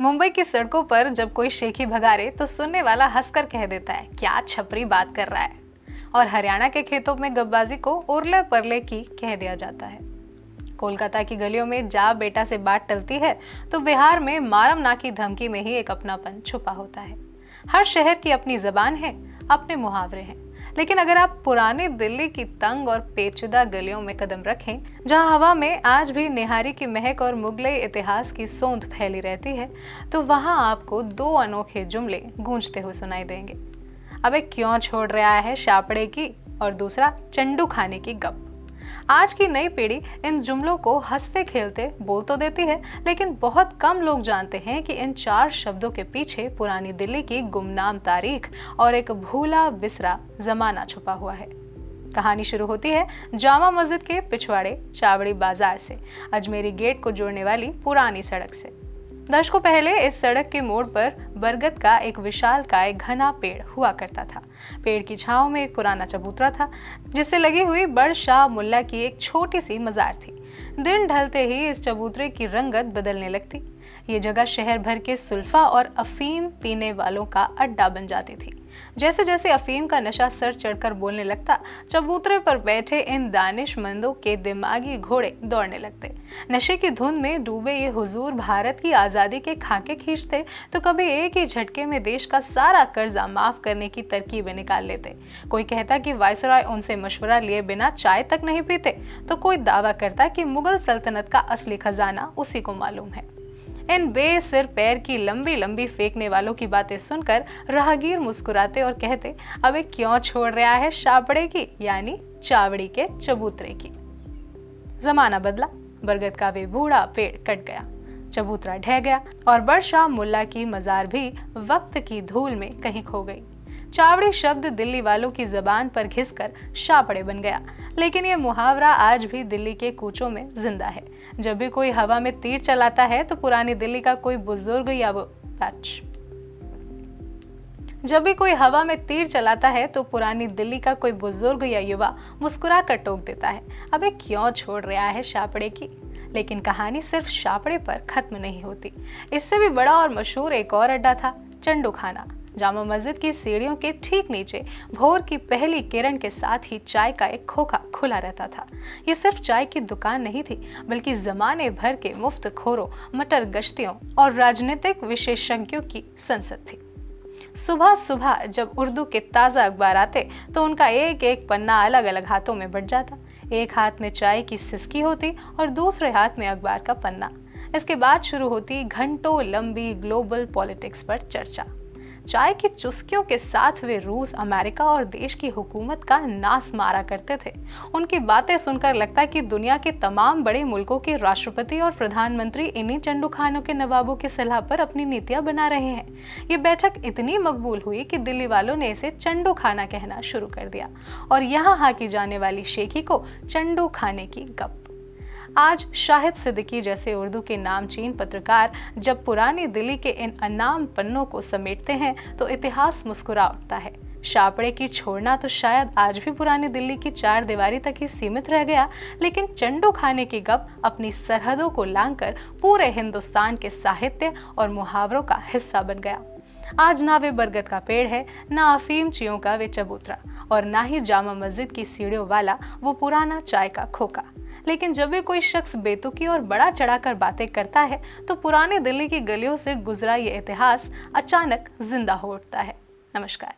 मुंबई की सड़कों पर जब कोई शेखी भगारे तो सुनने वाला हंसकर कह देता है, क्या छपरी बात कर रहा है। और हरियाणा के खेतों में गब्बाजी को उरले परले की कह दिया जाता है। कोलकाता की गलियों में जा बेटा से बात टलती है तो बिहार में मारम ना की धमकी में ही एक अपनापन छुपा होता है। हर शहर की अपनी जबान है, अपने मुहावरे हैं। लेकिन अगर आप पुरानी दिल्ली की तंग और पेचीदा गलियों में कदम रखें, जहां हवा में आज भी निहारी की महक और मुगलई इतिहास की सोंध फैली रहती है, तो वहां आपको दो अनोखे जुमले गूंजते हुए सुनाई देंगे। अबे क्यों छोड़ रहा है शापड़े की, और दूसरा चंडू खाने की गप। आज की नई पीढ़ी इन जुमलों को हंसते खेलते बोल तो देती है, लेकिन बहुत कम लोग जानते हैं कि इन चार शब्दों के पीछे पुरानी दिल्ली की गुमनाम तारीख और एक भूला बिसरा जमाना छुपा हुआ है। कहानी शुरू होती है जामा मस्जिद के पिछवाड़े चावड़ी बाजार से, अजमेरी गेट को जोड़ने वाली पुरानी सड़क से। दशकों पहले इस सड़क के मोड़ पर बरगद का एक विशालकाय घना पेड़ हुआ करता था। पेड़ की छांव में एक पुराना चबूतरा था, जिससे लगी हुई बड़ शाह मुल्ला की एक छोटी सी मजार थी। दिन ढलते ही इस चबूतरे की रंगत बदलने लगती। ये जगह शहर भर के सुल्फा और अफीम पीने वालों का अड्डा बन जाती थी। जैसे जैसे अफीम का नशा सर चढ़कर बोलने लगता, चबूतरे पर बैठे इन दानिशमंदों के दिमागी घोड़े दौड़ने लगते। नशे की धुन में डूबे ये हुजूर भारत की आज़ादी के खाके खींचते तो कभी एक ही झटके में देश का सारा कर्जा माफ करने की तरकीबें निकाल लेते। कोई कहता कि वायसराय उनसे मशवरा लिए बिना चाय तक नहीं पीते, तो कोई दावा करता कि मुगल सल्तनत का असली खजाना उसी को मालूम है। इन बेसिर पैर की लंबी लंबी फेंकने वालों की बातें सुनकर राहगीर मुस्कुराते और कहते, अबे क्यों छोड़ रहा है शापड़े की, यानी चावड़ी के चबूतरे की। जमाना बदला, बरगद का वे बूढ़ा पेड़ कट गया, चबूतरा ढह गया और बड़शाह मुल्ला की मजार भी वक्त की धूल में कहीं खो गई। चावड़ी शब्द दिल्ली वालों की जबान पर घिसकर शापड़े बन गया, लेकिन ये मुहावरा आज भी दिल्ली के कूचों में जिंदा है। जब भी कोई हवा में तीर चलाता है तो पुरानी दिल्ली का कोई बुजुर्ग या वो जब भी कोई हवा में तीर चलाता है तो पुरानी दिल्ली का कोई बुजुर्ग या युवा मुस्कुरा कर टोक देता है, अबे क्यों छोड़ रहा है शापड़े की। लेकिन कहानी सिर्फ शापड़े पर खत्म नहीं होती। इससे भी बड़ा और मशहूर एक और अड्डा था, चंडू खाना। जामा मस्जिद की सीढ़ियों के ठीक नीचे भोर की पहली किरण के साथ ही चाय का एक खोखा खुला रहता था। ये सिर्फ चाय की दुकान नहीं थी, बल्कि जमाने भर के मुफ्त खोरों, मटर गश्तियों और राजनीतिक विशेषज्ञों की संसद थी। सुबह सुबह जब उर्दू के ताज़ा अखबार आते तो उनका एक एक पन्ना अलग अलग हाथों में बंट जाता। एक हाथ में चाय की सिसकी होती और दूसरे हाथ में अखबार का पन्ना। इसके बाद शुरू होती घंटों लंबी ग्लोबल पॉलिटिक्स पर चर्चा। चाय की चुस्कियों के साथ वे रूस, अमेरिका और देश की हुकूमत का नाश मारा करते थे। उनकी बातें सुनकर लगता कि दुनिया के तमाम बड़े मुल्कों के राष्ट्रपति और प्रधानमंत्री इन्हीं चंडू खानों के नवाबों की सलाह पर अपनी नीतियां बना रहे हैं। ये बैठक इतनी मकबूल हुई कि दिल्ली वालों ने इसे चंडू खाना कहना शुरू कर दिया और यहाँ हाकी जाने वाली शेखी को चंडू खाने की गप। आज शाहिद सिद्दीकी जैसे उर्दू के नामचीन पत्रकार जब पुरानी दिल्ली के इन अनाम पन्नों को समेटते हैं तो इतिहास मुस्कुरा उठता है। शापड़े की छोड़ना तो शायद आज भी पुरानी दिल्ली की चार दीवारी तक ही सीमित रह गया, लेकिन चंडू खाने की गप अपनी सरहदों को लांघकर पूरे हिंदुस्तान के साहित्य और मुहावरों का हिस्सा बन गया। आज ना वे बरगद का पेड़ है, ना अफीम चियों का वे चबूतरा, और ना ही जामा मस्जिद की सीढ़ियों वाला वो पुराना चाय का खोखा। लेकिन जब भी कोई शख्स बेतुकी और बड़ा चढ़ाकर बातें करता है तो पुरानी दिल्ली की गलियों से गुजरा ये इतिहास अचानक जिंदा हो उठता है। नमस्कार।